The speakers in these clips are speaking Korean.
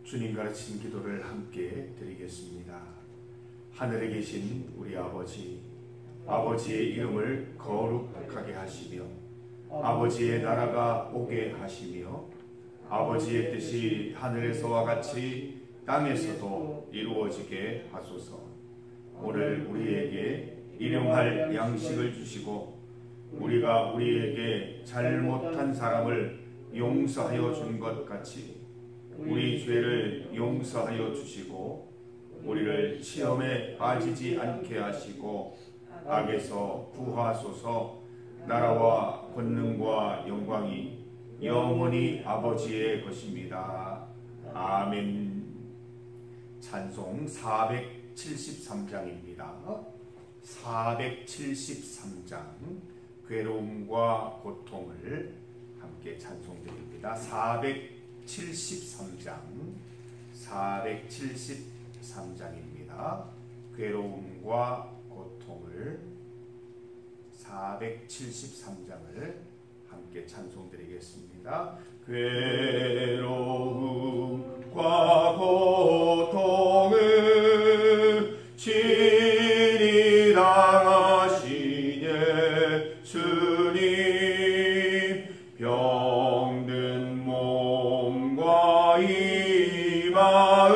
주님 가르친 기도를 함께 드리겠습니다. 하늘에 계신 우리 아버지, 아버지의 이름을 거룩하게 하시며 아버지의 나라가 오게 하시며 아버지의 뜻이 하늘에서와 같이 땅에서도 이루어지게 하소서. 오늘 우리에게 일용할 양식을 주시고 우리가 우리에게 잘못한 사람을 용서하여 준 것 같이 우리 죄를 용서하여 주시고 우리를 시험에 빠지지 않게 하시고 악에서 구하소서. 나라와 권능과 영광이 영원히 아버지의 것입니다. 아멘. 찬송 473장입니다. 473장 괴로움과 고통을 함께 찬송드립니다. 473장 473장입니다. 괴로움과 고통을 473장을 함께 찬송드리겠습니다. 괴로움과 고통을 친히 당하신 예수님, 병든 몸과 이 마음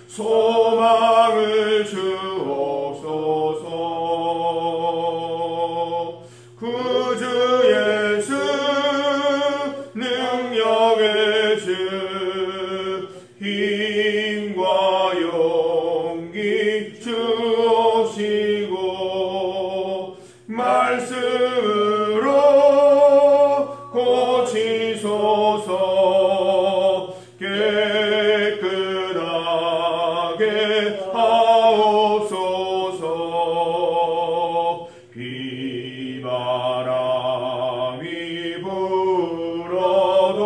소망을 주옵소서. 구주 예수 능력의 주 힘과 용기 주옵시고 말씀으로 고치소서. 깨끗하게 하옵소서. 비바람이 불어도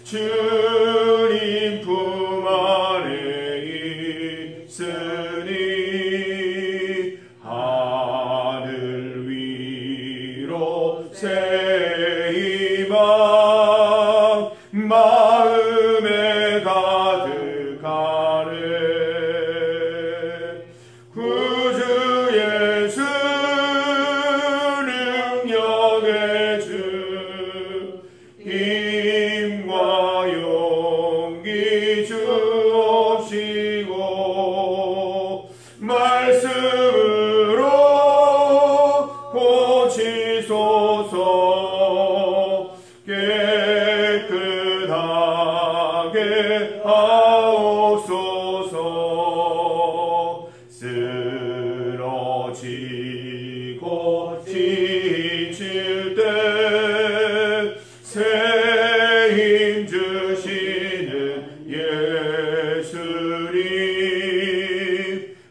주님 품 안에 있으니 하늘 위로 새 희망 마음에 가득하네. 구주 예수 능력의 주 힘과 용기 주옵시고 말씀으로 고치소서. 깨끗하게 하옵소서. 쓰러지고 지칠 때 새 힘 주시는 예수님,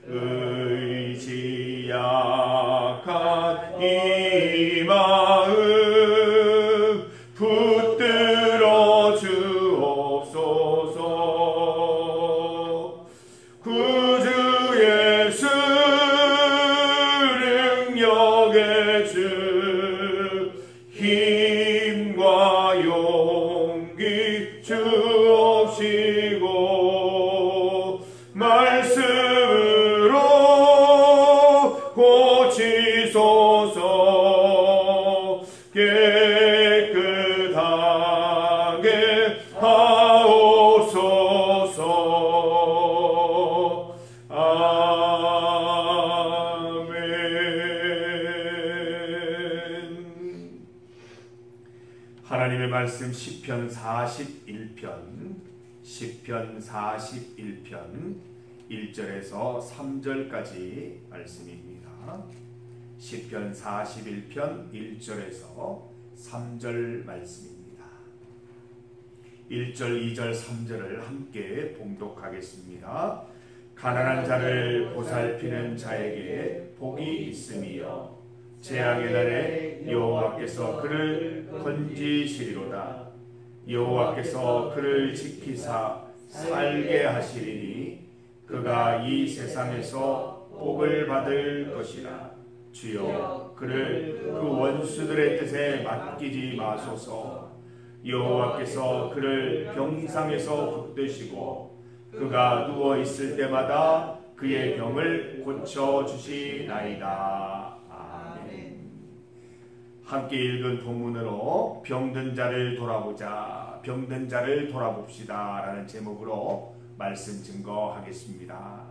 의지 약한 이 마음 붙들어 주옵소서. 구주 예수 능력의 주 힘과 용기 주옵시고 말씀으로 고치소서. 깨끗하게 하옵소서. 아멘. 하나님의 말씀 시편 41편 1절에서 3절까지 말씀입니다. 시편 41편 1절에서 3절 말씀입니다. 1절, 2절, 3절을 함께 봉독하겠습니다. 가난한 자를 보살피는 자에게 복이 있으며 재앙의 날에 여호와께서 그를 건지시리로다. 여호와께서 그를 지키사 살게 하시리니 그가 이 세상에서 복을 받을 것이라. 주여 그를 그 원수들의 뜻에 맡기지 마소서. 여호와께서 그를 병상에서 붙드시고 그가 누워 있을 때마다 그의 병을 고쳐 주시나이다. 아멘. 함께 읽은 본문으로 병든 자를 돌아보자, 병든 자를 돌아봅시다 라는 제목으로 말씀 증거하겠습니다.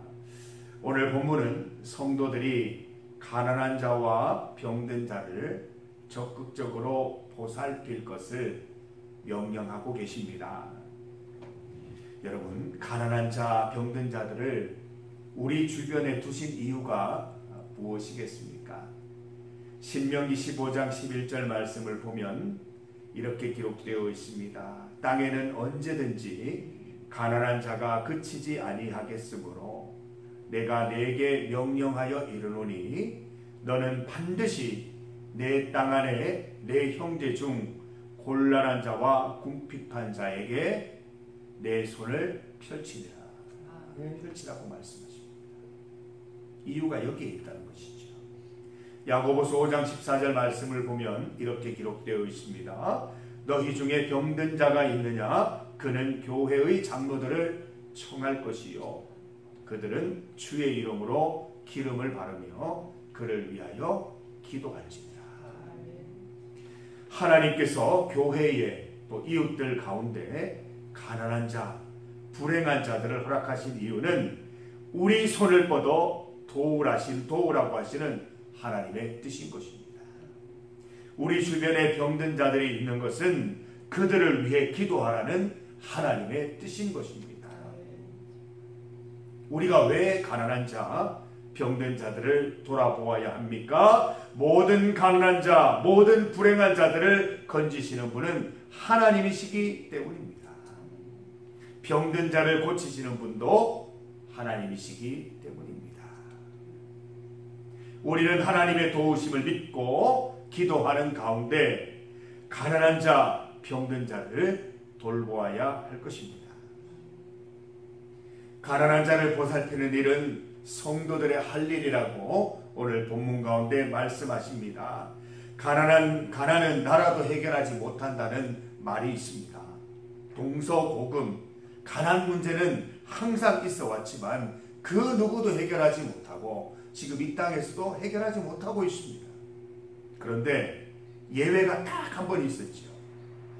오늘 본문은 성도들이 가난한 자와 병든 자를 적극적으로 보살필 것을 명령하고 계십니다. 여러분, 가난한 자, 병든 자들을 우리 주변에 두신 이유가 무엇이겠습니까? 신명기 15장 11절 말씀을 보면 이렇게 기록되어 있습니다. 땅에는 언제든지 가난한 자가 그치지 아니하겠으므로 내가 네게 명령하여 이르노니 너는 반드시 내 땅 안에 내 형제 중 곤란한 자와 궁핍한 자에게 내 손을 펼치라. 펼치라고 말씀하십니다. 이유가 여기에 있다는 것이죠. 야고보서 5장 14절 말씀을 보면 이렇게 기록되어 있습니다. 너희 중에 병든 자가 있느냐? 그는 교회의 장로들을 청할 것이요 그들은 주의 이름으로 기름을 바르며 그를 위하여 기도할지니라. 하나님께서 교회에 또 이웃들 가운데 가난한 자, 불행한 자들을 허락하신 이유는 우리 손을 뻗어 도우라고 하시는 하나님의 뜻인 것입니다. 우리 주변에 병든 자들이 있는 것은 그들을 위해 기도하라는 하나님의 뜻인 것입니다. 우리가 왜 가난한 자, 병든 자들을 돌아보아야 합니까? 모든 가난한 자, 모든 불행한 자들을 건지시는 분은 하나님이시기 때문입니다. 병든 자를 고치시는 분도 하나님이시기 때문입니다. 우리는 하나님의 도우심을 믿고 기도하는 가운데 가난한 자, 병든 자를 돌보아야 할 것입니다. 가난한 자를 보살피는 일은 성도들의 할 일이라고 오늘 본문 가운데 말씀하십니다. 가난은 나라도 해결하지 못한다는 말이 있습니다. 동서고금, 가난 문제는 항상 있어 왔지만 그 누구도 해결하지 못하고 지금 이 땅에서도 해결하지 못하고 있습니다. 그런데 예외가 딱 한 번 있었죠.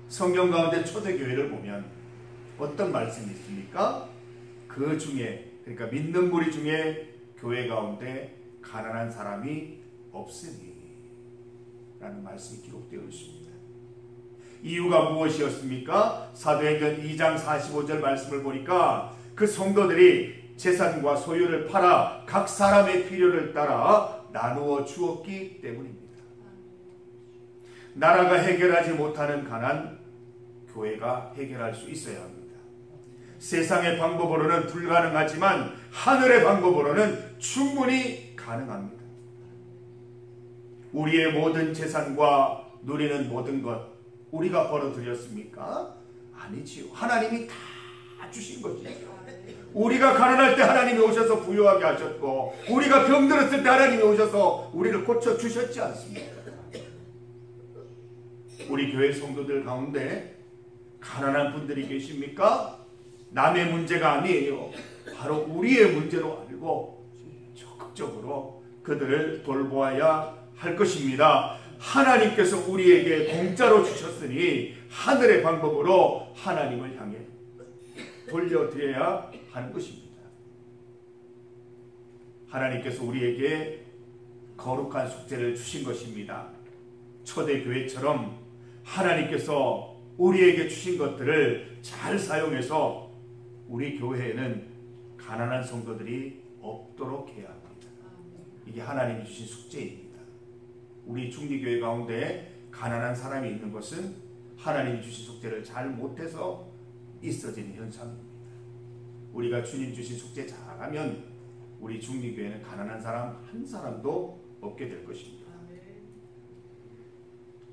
성경 가운데 초대교회를 보면 어떤 말씀이 있습니까? 그 중에, 그러니까 믿는 무리 중에 교회 가운데 가난한 사람이 없으니 라는 말씀이 기록되어 있습니다. 이유가 무엇이었습니까? 사도행전 2장 45절 말씀을 보니까 그 성도들이 재산과 소유를 팔아 각 사람의 필요를 따라 나누어 주었기 때문입니다. 나라가 해결하지 못하는 가난, 교회가 해결할 수 있어야 합니다. 세상의 방법으로는 불가능하지만 하늘의 방법으로는 충분히 가능합니다. 우리의 모든 재산과 누리는 모든 것 우리가 벌어들였습니까? 아니지요. 하나님이 다 주신 것이죠. 우리가 가난할 때 하나님이 오셔서 부유하게 하셨고 우리가 병들었을 때 하나님이 오셔서 우리를 고쳐주셨지 않습니까? 우리 교회 성도들 가운데 가난한 분들이 계십니까? 남의 문제가 아니에요. 바로 우리의 문제로 알고 적극적으로 그들을 돌보아야 할 것입니다. 하나님께서 우리에게 공짜로 주셨으니 하늘의 방법으로 하나님을 향해 돌려드려야 하는 것입니다. 하나님께서 우리에게 거룩한 숙제를 주신 것입니다. 초대교회처럼 하나님께서 우리에게 주신 것들을 잘 사용해서 우리 교회에는 가난한 성도들이 없도록 해야 합니다. 이게 하나님이 주신 숙제입니다. 우리 중리교회 가운데 가난한 사람이 있는 것은 하나님이 주신 숙제를 잘 못해서 있어지는 현상입니다. 우리가 주님 주신 숙제 잘하면 우리 중리교회는 가난한 사람 한 사람도 없게 될 것입니다.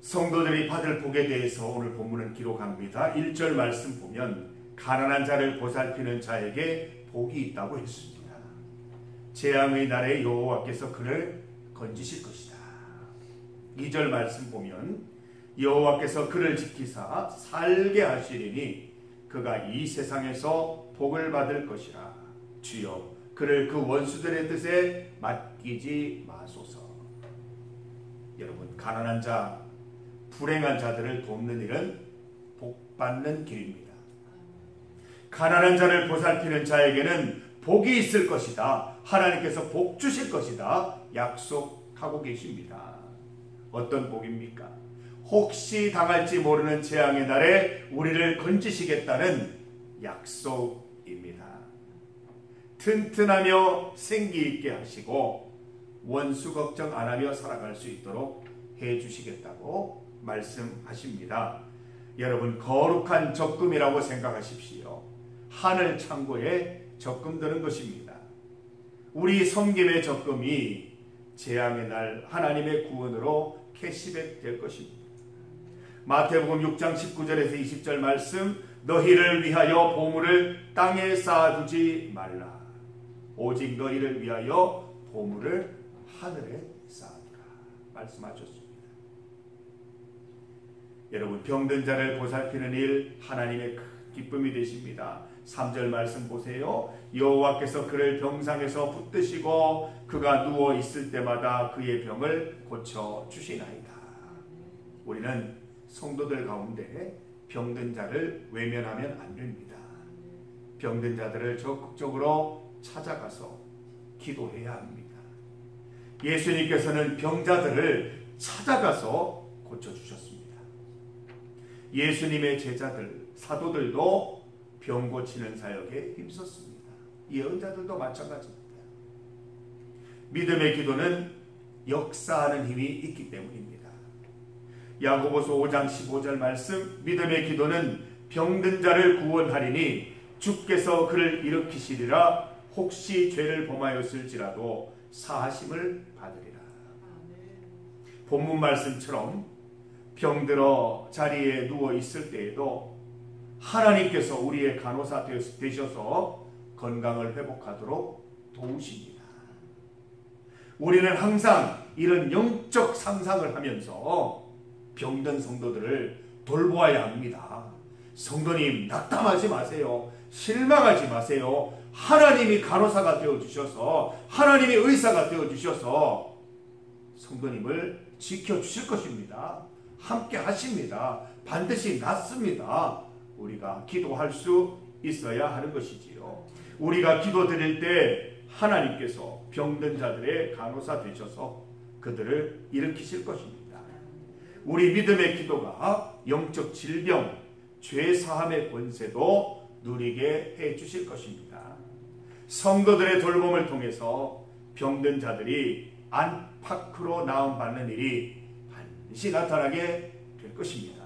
성도들이 받을 복에 대해서 오늘 본문은 기록합니다. 1절 말씀 보면 가난한 자를 보살피는 자에게 복이 있다고 했습니다. 재앙의 날에 여호와께서 그를 건지실 것이다. 2절 말씀 보면 여호와께서 그를 지키사 살게 하시리니 그가 이 세상에서 복을 받을 것이라. 주여 그를 그 원수들의 뜻에 맡기지 마소서. 여러분, 가난한 자, 불행한 자들을 돕는 일은 복 받는 길입니다. 가난한 자를 보살피는 자에게는 복이 있을 것이다. 하나님께서 복 주실 것이다. 약속하고 계십니다. 어떤 복입니까? 혹시 당할지 모르는 재앙의 날에 우리를 건지시겠다는 약속입니다. 튼튼하며 생기 있게 하시고 원수 걱정 안 하며 살아갈 수 있도록 해주시겠다고 말씀하십니다. 여러분, 거룩한 적금이라고 생각하십시오. 하늘 창고에 적금 드는 것입니다. 우리 섬김의 적금이 재앙의 날 하나님의 구원으로 캐시백 될 것입니다. 마태복음 6장 19절에서 20절 말씀, 너희를 위하여 보물을 땅에 쌓아두지 말라. 오직 너희를 위하여 보물을 하늘에 쌓아두라. 말씀하셨습니다. 여러분, 병든 자를 보살피는 일 하나님의 큰 기쁨이 되십니다. 3절 말씀 보세요. 여호와께서 그를 병상에서 붙드시고 그가 누워 있을 때마다 그의 병을 고쳐 주시나이다. 우리는 성도들 가운데 병든 자를 외면하면 안 됩니다. 병든 자들을 적극적으로 찾아가서 기도해야 합니다. 예수님께서는 병자들을 찾아가서 고쳐주셨습니다. 예수님의 제자들, 사도들도 병 고치는 사역에 힘썼습니다. 예언자들도 마찬가지입니다. 믿음의 기도는 역사하는 힘이 있기 때문입니다. 야고보서 5장 15절 말씀, 믿음의 기도는 병든 자를 구원하리니 주께서 그를 일으키시리라. 혹시 죄를 범하였을지라도 사하심을 받으리라. 본문 말씀처럼 병들어 자리에 누워 있을 때에도 하나님께서 우리의 간호사 되셔서 건강을 회복하도록 도우십니다. 우리는 항상 이런 영적 상상을 하면서 병든 성도들을 돌보아야 합니다. 성도님, 낙담하지 마세요. 실망하지 마세요. 하나님이 간호사가 되어주셔서, 하나님이 의사가 되어주셔서 성도님을 지켜주실 것입니다. 함께 하십니다. 반드시 낫습니다. 우리가 기도할 수 있어야 하는 것이지요. 우리가 기도드릴 때 하나님께서 병든 자들의 간호사 되셔서 그들을 일으키실 것입니다. 우리 믿음의 기도가 영적 질병, 죄 사함의 권세도 누리게 해 주실 것입니다. 성도들의 돌봄을 통해서 병든 자들이 안팎으로 나음받는 일이 반드시 나타나게 될 것입니다.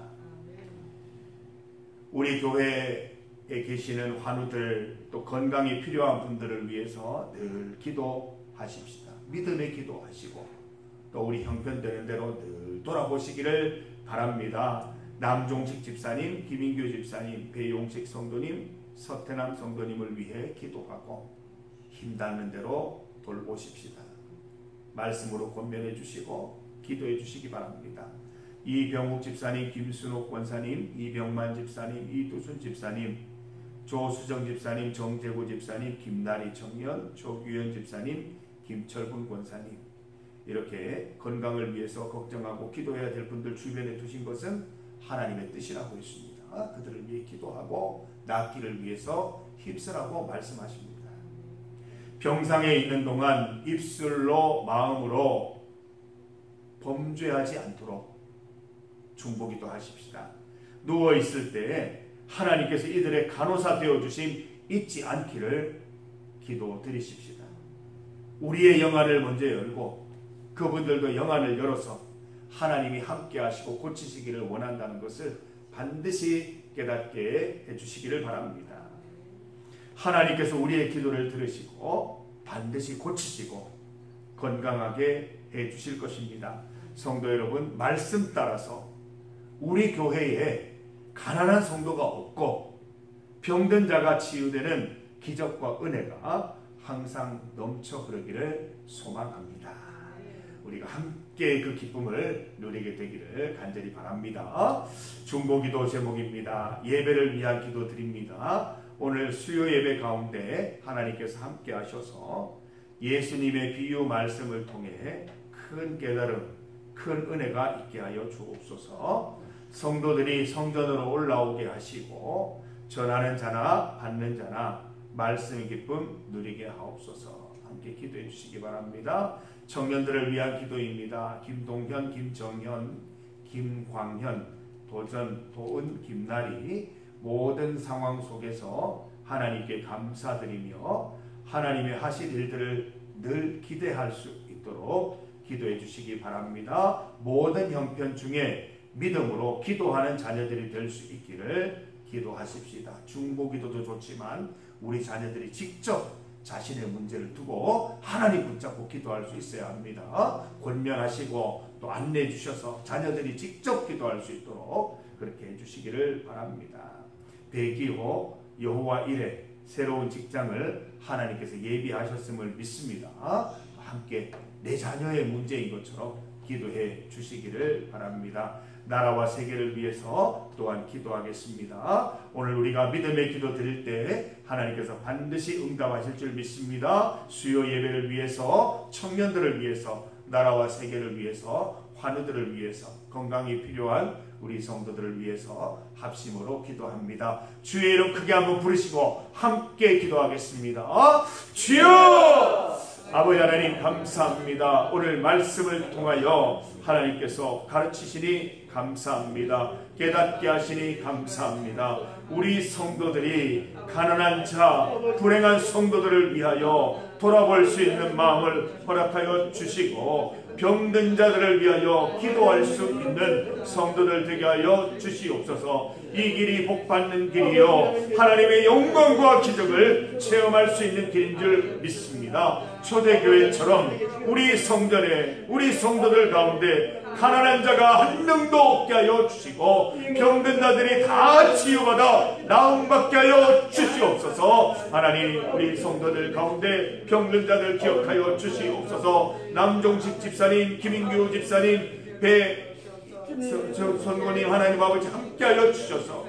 우리 교회에 계시는 환우들, 또 건강이 필요한 분들을 위해서 늘 기도하십시다. 믿음의 기도하시고 또 우리 형편되는 대로 늘 돌아보시기를 바랍니다. 남종식 집사님, 김인규 집사님, 배용식 성도님, 서태남 성도님을 위해 기도하고 힘닿는 대로 돌보십시다. 말씀으로 권면해 주시고 기도해 주시기 바랍니다. 이병욱 집사님, 김순옥 권사님, 이병만 집사님, 이두순 집사님, 조수정 집사님, 정재구 집사님, 김나리 청년, 조규현 집사님, 김철군 권사님, 이렇게 건강을 위해서 걱정하고 기도해야 될 분들 주변에 두신 것은 하나님의 뜻이라고 했습니다. 그들을 위해 기도하고 낫기를 위해서 힘쓰라고 말씀하십니다. 병상에 있는 동안 입술로 마음으로 범죄하지 않도록 중보기도 하십시다. 누워있을 때 하나님께서 이들의 간호사 되어주심 잊지 않기를 기도드리십시다. 우리의 영안을 먼저 열고 그분들도 영안을 열어서 하나님이 함께 하시고 고치시기를 원한다는 것을 반드시 깨닫게 해주시기를 바랍니다. 하나님께서 우리의 기도를 들으시고 반드시 고치시고 건강하게 해주실 것입니다. 성도 여러분, 말씀 따라서 우리 교회에 가난한 성도가 없고 병든 자가 치유되는 기적과 은혜가 항상 넘쳐 흐르기를 소망합니다. 우리가 함께 그 기쁨을 누리게 되기를 간절히 바랍니다. 중보기도 제목입니다. 예배를 위한 기도 드립니다. 오늘 수요 예배 가운데 하나님께서 함께 하셔서 예수님의 비유 말씀을 통해 큰 깨달음, 큰 은혜가 있게 하여 주옵소서. 성도들이 성전으로 올라오게 하시고 전하는 자나 받는 자나 말씀의 기쁨 누리게 하옵소서. 함께 기도해 주시기 바랍니다. 청년들을 위한 기도입니다. 김동현, 김정현, 김광현, 도전, 도은, 김나리 모든 상황 속에서 하나님께 감사드리며 하나님의 하실 일들을 늘 기대할 수 있도록 기도해 주시기 바랍니다. 모든 형편 중에 믿음으로 기도하는 자녀들이 될 수 있기를 기도하십시다. 중보기도도 좋지만 우리 자녀들이 직접 자신의 문제를 두고 하나님 붙잡고 기도할 수 있어야 합니다. 권면하시고 또 안내해 주셔서 자녀들이 직접 기도할 수 있도록 그렇게 해주시기를 바랍니다. 대기호 여호와 이레 새로운 직장을 하나님께서 예비하셨음을 믿습니다. 함께 내 자녀의 문제인 것처럼 기도해 주시기를 바랍니다. 나라와 세계를 위해서 또한 기도하겠습니다. 오늘 우리가 믿음의 기도 드릴 때 하나님께서 반드시 응답하실 줄 믿습니다. 수요 예배를 위해서, 청년들을 위해서, 나라와 세계를 위해서, 환우들을 위해서, 건강이 필요한 우리 성도들을 위해서 합심으로 기도합니다. 주의 이름 크게 한번 부르시고 함께 기도하겠습니다. 주여! 아버지 하나님 감사합니다. 오늘 말씀을 통하여 하나님께서 가르치시니 감사합니다. 깨닫게 하시니 감사합니다. 우리 성도들이 가난한 자, 불행한 성도들을 위하여 돌아볼 수 있는 마음을 허락하여 주시고 병든 자들을 위하여 기도할 수 있는 성도들 되게 하여 주시옵소서. 이 길이 복받는 길이요 하나님의 영광과 기적을 체험할 수 있는 길인 줄 믿습니다. 초대교회처럼 우리 성전에 우리 성도들 가운데 가난한 자가 한 명도 없게 하여 주시고 병든 자들이 다 치유받아 나음받게 하여 주시옵소서. 하나님 우리 성도들 가운데 병든 자들 기억하여 주시옵소서. 남종식 집사님, 김인규 집사님, 선고님 하나님 아버지 함께하여 주셔서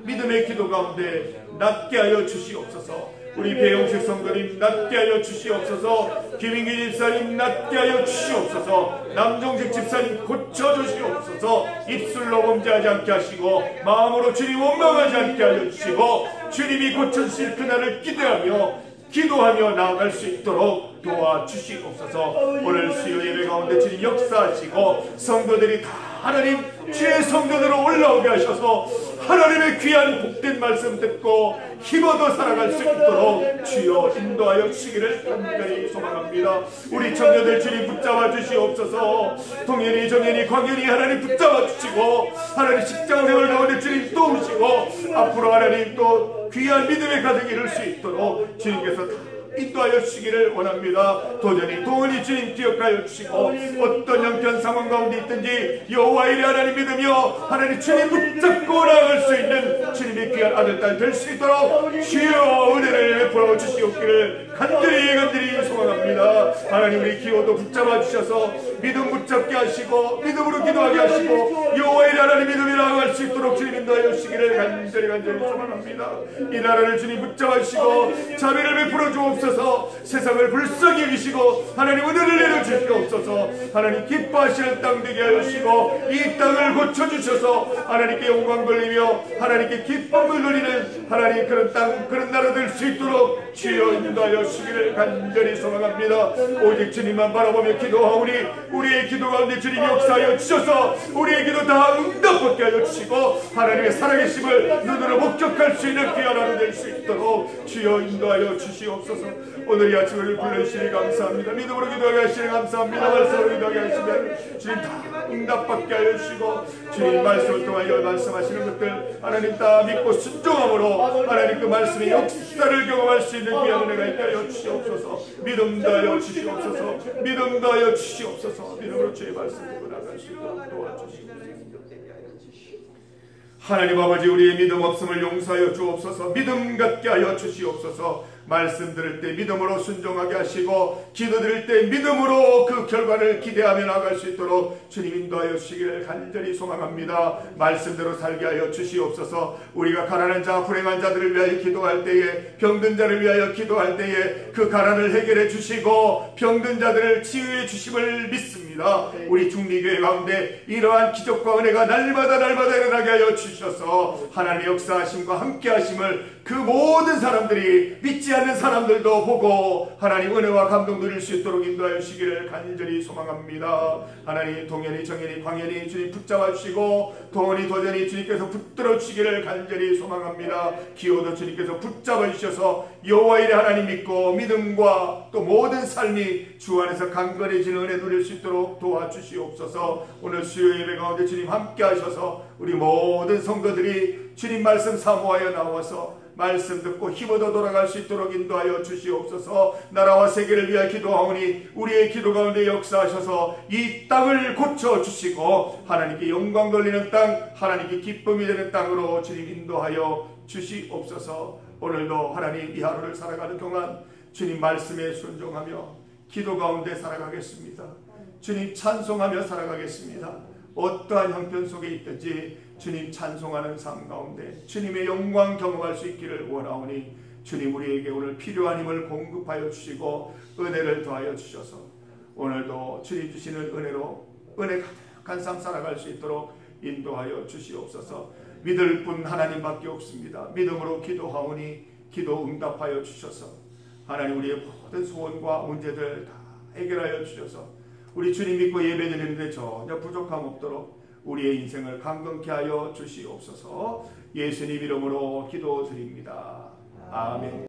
믿음의 기도 가운데 낫게 하여 주시옵소서. 우리 배영식 성도님 낫게 하여 주시옵소서. 김인규 집사님 낫게 하여 주시옵소서. 남종식 집사님 고쳐주시옵소서. 입술로 범죄하지 않게 하시고 마음으로 주님 원망하지 않게 하여 주시고 주님이 고쳐주실 그날을 기도하며 나아갈 수 있도록 도와주시옵소서. 오늘 수요 예배 가운데 주님 역사하시고 성도들이 다 하나님 주의 성도들로 올라오게 하셔서 하나님의 귀한 복된 말씀 듣고 힘어도 살아갈 수 있도록 주여 인도하여 주시기를 간절히 소망합니다. 우리 청년들 주님 붙잡아 주시옵소서. 동현이, 정현이, 광현이 하나님 붙잡아 주시고 하나님 직장생활 가운데 주님 도우시고 앞으로 하나님 또 귀한 믿음의 가정이 이룰 수 있도록 주님께서 인도하여 주시기를 원합니다. 도전히 동원이 주님 기억하여 주시고 어떤 형편 상황 가운데 있든지 여호와 이레 하나님 믿으며 하나님 주님 붙잡고 나아갈 수 있는 주님의 귀한 아들 딸 될 수 있도록 주여 은혜를 베풀어 주시옵기를 간절히 소망합니다. 하나님 우리 기호도 붙잡아 주셔서 믿음 붙잡게 하시고 믿음으로 기도하게 하시고 여호와 이레 하나님 믿음이 나아갈 수 있도록 주님 인도하여 주시기를 간절히 소망합니다. 이 나라를 주님 붙잡아 주시고 자비를 베풀어 주옵소서. 세상을 불쌍히 여기시고 하나님 은혜를 내려주시옵소서. 하나님 기뻐하시는 땅 되게 하시고 이 땅을 고쳐주셔서 하나님께 영광 돌리며 하나님께 기쁨을 누리는 하나님 그런 땅 그런 나라 될 수 있도록 주여 인도하여 주시기를 간절히 소망합니다. 오직 주님만 바라보며 기도하오니 우리의 기도 가운데 주님 역사하여 주셔서 우리의 기도 다 응답받게 하여 주시고 하나님의 살아계심을 눈으로 목격할 수 있는 귀한 하루 될 수 있도록 주여 인도하여 주시옵소서. 오늘 이 아침을 불러주시니 감사합니다. 믿음으로 기도하게 하시니 감사합니다. 말씀으로 기도하게 하시면 주님 다 응답받게 하여 주시고 주님 말씀을 통하여 말씀하시는 것들 하나님 다 믿고 순종함으로 하나님 그 말씀의 역사를 경험할 수 있는 귀한 은혜가 있게 하여 주시옵소서. 믿음 다하여 주시옵소서. 믿음 다하여 주시옵소서. 믿음으로 주의 말씀 듣고 나갈 수 있도록 도와주시옵소서. 하나님 아버지 우리의 믿음 없음을 용서하여 주옵소서. 믿음 갖게 하여 주시옵소서. 말씀 들을 때 믿음으로 순종하게 하시고 기도 드릴 때 믿음으로 그 결과를 기대하며 나갈 수 있도록 주님 인도하여 주시기를 간절히 소망합니다. 말씀대로 살게 하여 주시옵소서. 우리가 가난한 자 불행한 자들을 위하여 기도할 때에 병든 자를 위하여 기도할 때에 그 가난을 해결해 주시고 병든 자들을 치유해 주심을 믿습니다. 우리 중리교회 가운데 이러한 기적과 은혜가 날마다 일어나게 하여 주셔서 하나님의 역사하심과 함께 하심을 그 모든 사람들이 믿지 않는 사람들도 보고 하나님 은혜와 감동 누릴 수 있도록 인도하여 주시기를 간절히 소망합니다. 하나님 동현이 정현이 광현이 주님 붙잡아 주시고 도원이 도전이 주님께서 붙들어 주시기를 간절히 소망합니다. 기호도 주님께서 붙잡아 주셔서 여호와 이레 하나님 믿고 믿음과 또 모든 삶이 주 안에서 강건해지는 은혜 누릴 수 있도록 도와주시옵소서. 오늘 수요 예배 가운데 주님 함께 하셔서 우리 모든 성도들이 주님 말씀 사모하여 나와서 말씀 듣고 힘얻어 돌아갈 수 있도록 인도하여 주시옵소서. 나라와 세계를 위하여 기도하오니 우리의 기도 가운데 역사하셔서 이 땅을 고쳐주시고 하나님께 영광 돌리는 땅, 하나님께 기쁨이 되는 땅으로 주님 인도하여 주시옵소서. 오늘도 하나님 이 하루를 살아가는 동안 주님 말씀에 순종하며 기도 가운데 살아가겠습니다. 주님 찬송하며 살아가겠습니다. 어떠한 형편 속에 있든지 주님 찬송하는 삶 가운데 주님의 영광 경험할 수 있기를 원하오니 주님 우리에게 오늘 필요한 힘을 공급하여 주시고 은혜를 더하여 주셔서 오늘도 주님 주시는 은혜로 은혜 가득한 삶 살아갈 수 있도록 인도하여 주시옵소서. 믿을 분 하나님밖에 없습니다. 믿음으로 기도하오니 기도 응답하여 주셔서 하나님 우리의 모든 소원과 문제들 다 해결하여 주셔서 우리 주님 믿고 예배드리는데 전혀 부족함 없도록 우리의 인생을 강건케 하여 주시옵소서. 예수님 이름으로 기도드립니다. 아멘.